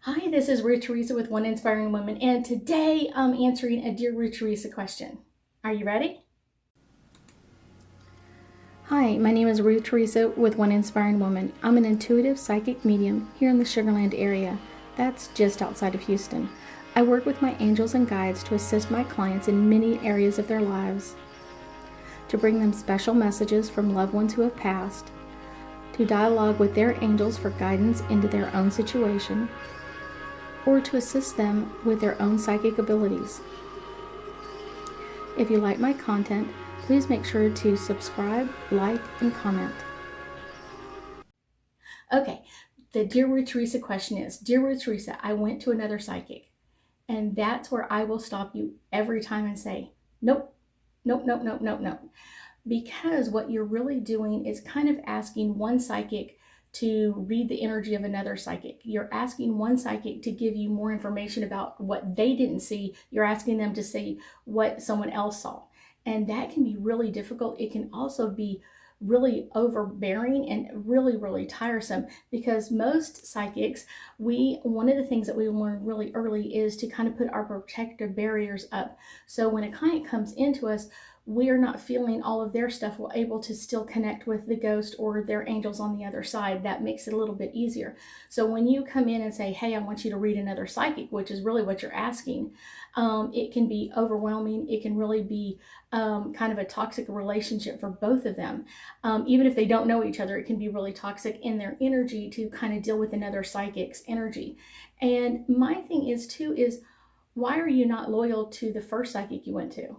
Hi, this is Ruth Theresa with One Inspiring Woman, and today I'm answering a Dear Ruth Theresa question. Are you ready? Hi, my name is Ruth Theresa with One Inspiring Woman. I'm an intuitive psychic medium here in the Sugar Land area. That's just outside of Houston. I work with my angels and guides to assist my clients in many areas of their lives, to bring them special messages from loved ones who have passed, to dialogue with their angels for guidance into their own situation, or to assist them with their own psychic abilities. If you like my content, please make sure to subscribe, like, and comment. Okay, the Dear Ruth Theresa question is, Dear Ruth Theresa, I went to another psychic. And that's where I will stop you every time and say, nope, nope, nope, nope, nope, nope. Because what you're really doing is kind of asking one psychic to read the energy of another psychic. You're asking one psychic to give you more information about what they didn't see. You're asking them to see what someone else saw. And that can be really difficult. It can also be really overbearing and really tiresome, because most psychics, one of the things that we learn really early is to kind of put our protective barriers up. So when a client comes into us, we are not feeling all of their stuff. We're able to still connect with the ghost or their angels on the other side. That makes it a little bit easier. So when you come in and say, hey, I want you to read another psychic, which is really what you're asking, it can be overwhelming. It can really be kind of a toxic relationship for both of them. Even if they don't know each other, it can be really toxic in their energy to kind of deal with another psychic's energy. And my thing is too, is why are you not loyal to the first psychic you went to?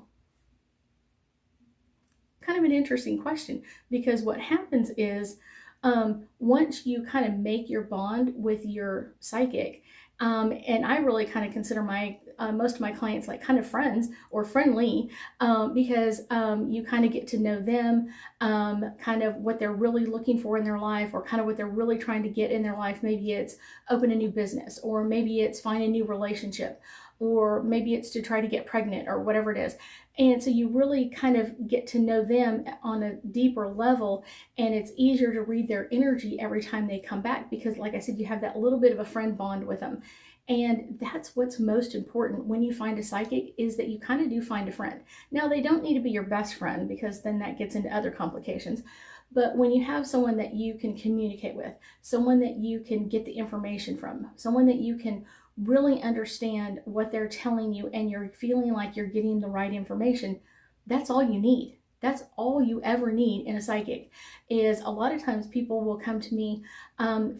Kind of an interesting question, because what happens is once you kind of make your bond with your psychic, and I really kind of consider my most of my clients like kind of friends or friendly, because you kind of get to know them, kind of what they're really looking for in their life, or kind of what they're really trying to get in their life. Maybe it's open a new business, or maybe it's find a new relationship, or maybe it's to try to get pregnant, or whatever it is. And so you really kind of get to know them on a deeper level, and it's easier to read their energy every time they come back, because like I said, you have that little bit of a friend bond with them. And that's what's most important when you find a psychic, is that you kind of do find a friend. Now, they don't need to be your best friend, because then that gets into other complications. But when you have someone that you can communicate with, someone that you can get the information from, someone that you can really understand what they're telling you, and you're feeling like you're getting the right information, that's all you need. That's all you ever need in a psychic. Is a lot of times people will come to me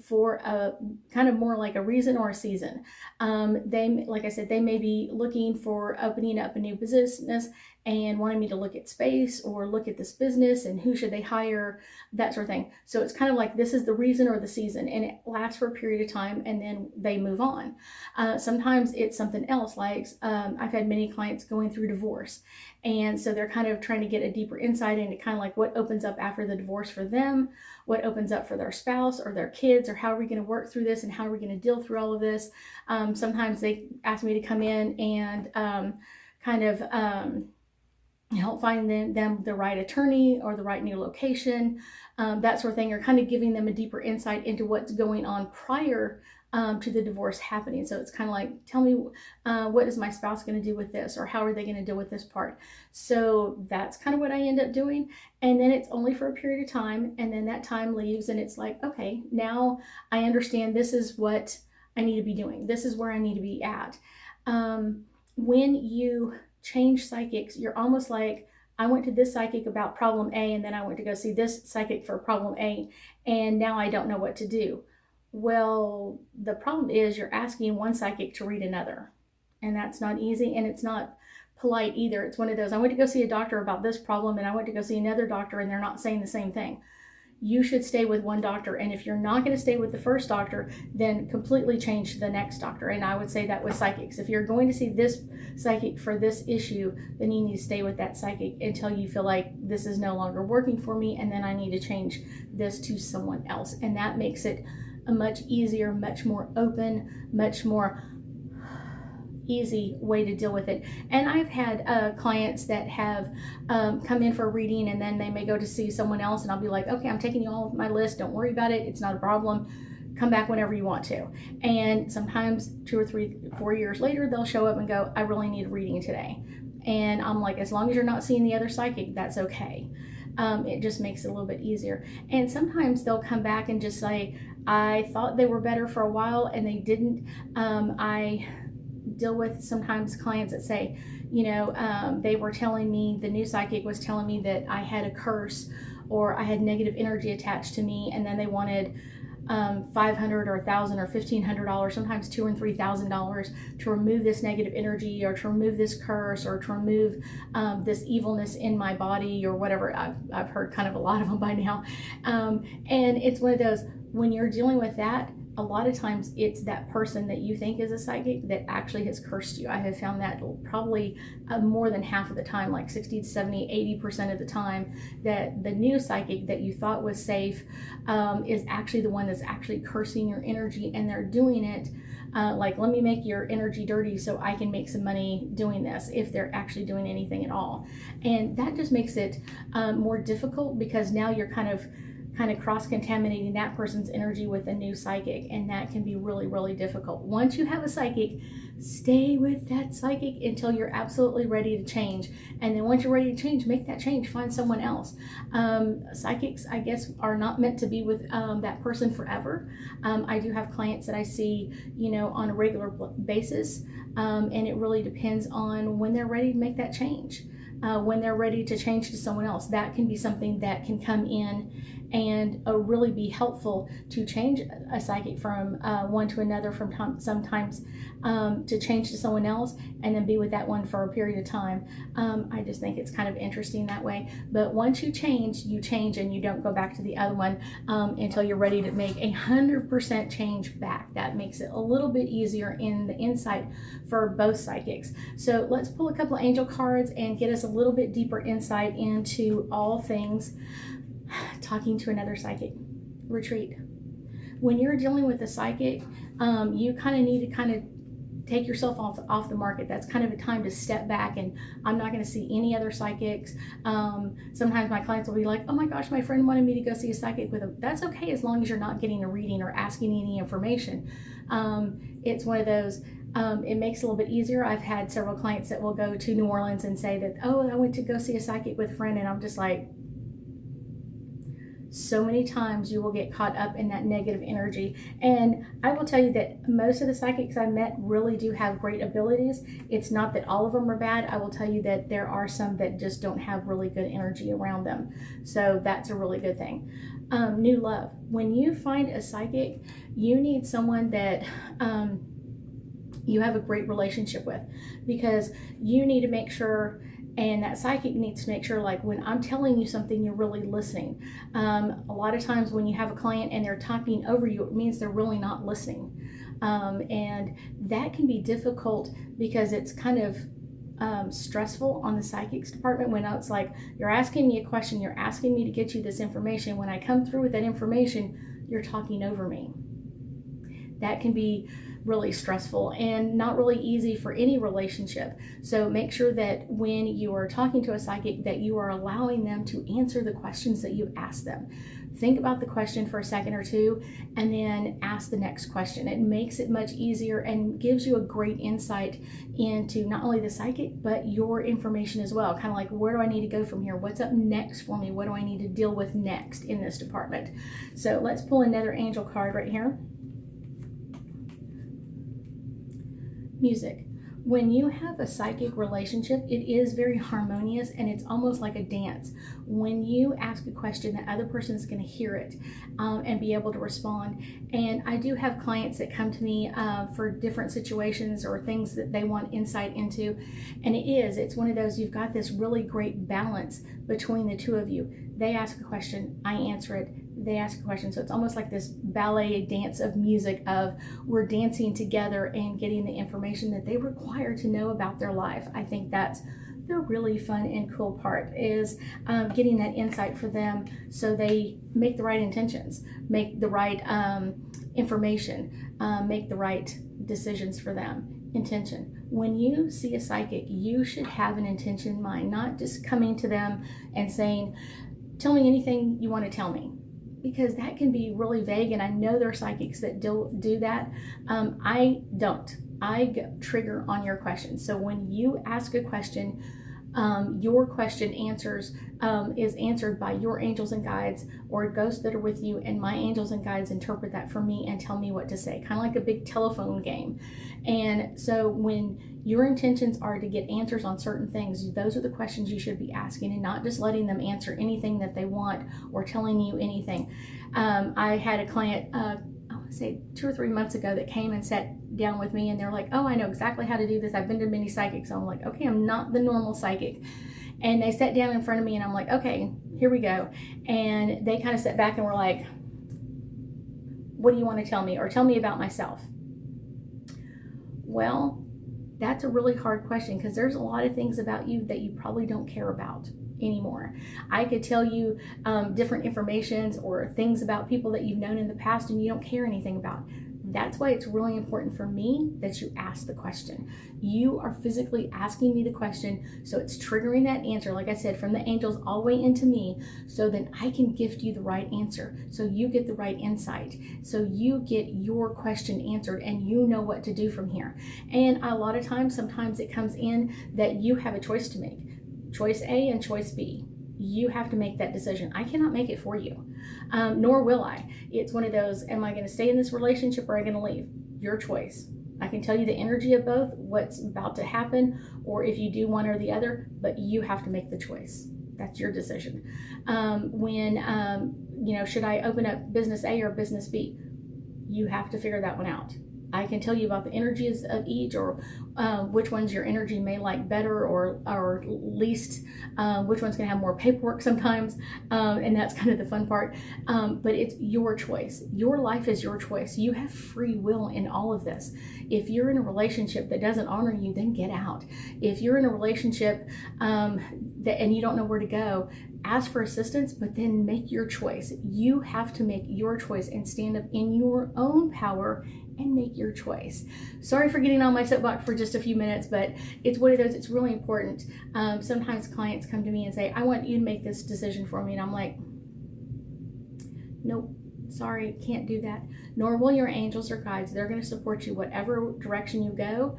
for a kind of more like a reason or a season. They, like I said, they may be looking for opening up a new business and wanting me to look at space or look at this business and who should they hire, that sort of thing. So it's kind of like this is the reason or the season, and it lasts for a period of time, and then they move on. Sometimes it's something else, like I've had many clients going through divorce, and so they're kind of trying to get a deeper insight into kind of like what opens up after the divorce for them, what opens up for their spouse or their kids, or how are we going to work through this, and how are we going to deal through all of this. Sometimes they ask me to come in and kind of help find them the right attorney or the right new location, that sort of thing, or kind of giving them a deeper insight into what's going on prior to the divorce happening. So it's kind of like, tell me, what is my spouse going to do with this, or how are they going to deal with this part? So that's kind of what I end up doing. And then it's only for a period of time, and then that time leaves, and it's like, okay, now I understand this is what I need to be doing. This is where I need to be at. When you change psychics, you're almost like, I went to this psychic about problem A, and then I went to go see this psychic for problem A, and now I don't know what to do. Well, the problem is you're asking one psychic to read another, and that's not easy, and it's not polite either. It's one of those, I went to go see a doctor about this problem, and I went to go see another doctor, and they're not saying the same thing. You should stay with one doctor, and if you're not going to stay with the first doctor, then completely change to the next doctor. And I would say that with psychics, if you're going to see this psychic for this issue, then you need to stay with that psychic until you feel like this is no longer working for me, and then I need to change this to someone else. And that makes it a much easier, much more open, much more easy way to deal with it. And I've had clients that have come in for a reading, and then they may go to see someone else, and I'll be like, okay, I'm taking you all off my list, don't worry about it, it's not a problem. come back whenever you want to. And sometimes 2 or 3, 4 years later, they'll show up and go, I really need a reading today. And I'm like, as long as you're not seeing the other psychic, that's okay. It just makes it a little bit easier. And sometimes they'll come back and just say, I thought they were better for a while and they didn't. I deal with sometimes clients that say, they were telling me, the new psychic was telling me that I had a curse or I had negative energy attached to me, and then they wanted $500 or $1,000 or $1,500, sometimes $2,000 and $3,000 to remove this negative energy, or to remove this curse, or to remove this evilness in my body, or whatever. I've heard kind of a lot of them by now, and it's one of those, when you're dealing with that, a lot of times it's that person that you think is a psychic that actually has cursed you. I have found that probably more than half of the time, like 60 to 70, 80% of the time, that the new psychic that you thought was safe is actually the one that's actually cursing your energy, and they're doing it like, let me make your energy dirty so I can make some money doing this, if they're actually doing anything at all. And that just makes it more difficult, because now you're kind of cross-contaminating that person's energy with a new psychic, and that can be really, really difficult. Once you have a psychic, stay with that psychic until you're absolutely ready to change, and then once you're ready to change, make that change, find someone else. Psychics, I guess, are not meant to be with that person forever. I do have clients that I see, on a regular basis, and it really depends on when they're ready to make that change. When they're ready to change to someone else, that can be something that can come in and really be helpful to change a psychic from one to another, sometimes to change to someone else and then be with that one for a period of time. I just think it's kind of interesting that way. But once you change, and you don't go back to the other one until you're ready to make 100% change back. That makes it a little bit easier in the insight for both psychics. So let's pull a couple of angel cards and get us a little bit deeper insight into all things talking to another psychic. Retreat. When you're dealing with a psychic, you kind of need to take yourself off the market. That's kind of a time to step back, and I'm not going to see any other psychics. Sometimes my clients will be like, oh my gosh, my friend wanted me to go see a psychic with them. That's okay, as long as you're not getting a reading or asking any information. It's one of those, it makes it a little bit easier. I've had several clients that will go to New Orleans and say that, oh, I went to go see a psychic with a friend, and I'm just like, so many times you will get caught up in that negative energy. And I will tell you that most of the psychics I met really do have great abilities. It's not that all of them are bad. I will tell you that there are some that just don't have really good energy around them. So that's a really good thing. New love. When you find a psychic, you need someone that you have a great relationship with, because you need to make sure, and that psychic needs to make sure, like, when I'm telling you something, you're really listening. A lot of times when you have a client and they're talking over you, it means they're really not listening. And that can be difficult, because it's kind of stressful on the psychics department when it's like, you're asking me a question, you're asking me to get you this information. When I come through with that information, you're talking over me. That can be really stressful and not really easy for any relationship. So make sure that when you are talking to a psychic, that you are allowing them to answer the questions that you ask them. Think about the question for a second or two, and then ask the next question. It makes it much easier and gives you a great insight into not only the psychic, but your information as well. Kind of like, where do I need to go from here? What's up next for me? What do I need to deal with next in this department? So let's pull another angel card right here. Music. When you have a psychic relationship, it is very harmonious, and it's almost like a dance. When you ask a question, the other person is going to hear it and be able to respond. And I do have clients that come to me for different situations or things that they want insight into. And it's one of those, you've got this really great balance between the two of you. They ask a question, I answer it. They ask a question. So it's almost like this ballet dance of music, of we're dancing together and getting the information that they require to know about their life. I think that's the really fun and cool part, is getting that insight for them, so they make the right intentions, make the right information, make the right decisions for them. Intention. When you see a psychic, you should have an intention in mind, not just coming to them and saying, tell me anything you want to tell me. because that can be really vague, and I know there are psychics that do that. I don't. I trigger on your question. So when you ask a question, your question is answered by your angels and guides or ghosts that are with you, and my angels and guides interpret that for me and tell me what to say, kind of like a big telephone game. And so when your intentions are to get answers on certain things, those are the questions you should be asking, and not just letting them answer anything that they want or telling you anything. I had a client, I want to say 2 or 3 months ago, that came and sat down with me, and they're like, oh, I know exactly how to do this. I've been to many psychics. I'm like, okay, I'm not the normal psychic. And they sat down in front of me, and I'm like, okay, here we go. And they kind of sat back and were like, what do you want to tell me? Or tell me about myself. Well, that's a really hard question, because there's a lot of things about you that you probably don't care about anymore. I could tell you different informations or things about people that you've known in the past and you don't care anything about. That's why it's really important for me that you ask the question. You are physically asking me the question, so it's triggering that answer, like I said, from the angels all the way into me, so then I can gift you the right answer, so you get the right insight, so you get your question answered and you know what to do from here. And a lot of times, sometimes it comes in that you have a choice to make, choice A and choice B. You have to make that decision. I cannot make it for you, nor will I. It's one of those, am I going to stay in this relationship or am I going to leave? Your choice. I can tell you the energy of both, what's about to happen, or if you do one or the other, but you have to make the choice. That's your decision. Should I open up business A or business B? You have to figure that one out. I can tell you about the energies of each, or which ones your energy may like better or least, which one's going to have more paperwork sometimes, and that's kind of the fun part. But it's your choice. Your life is your choice. You have free will in all of this. If you're in a relationship that doesn't honor you, then get out. If you're in a relationship and you don't know where to go, ask for assistance, but then make your choice. You have to make your choice and stand up in your own power and make your choice. Sorry for getting on my soapbox for just a few minutes, but it's one of those, it's really important. Sometimes clients come to me and say, I want you to make this decision for me. And I'm like, nope, sorry, can't do that. Nor will your angels or guides. They're going to support you whatever direction you go.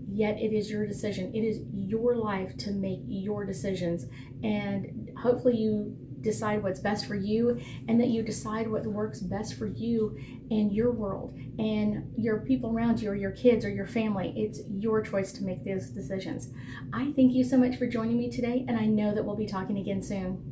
Yet it is your decision. It is your life to make your decisions. And hopefully you decide what's best for you, and that you decide what works best for you and your world and your people around you, or your kids or your family. It's your choice to make those decisions. I thank you so much for joining me today, and I know that we'll be talking again soon.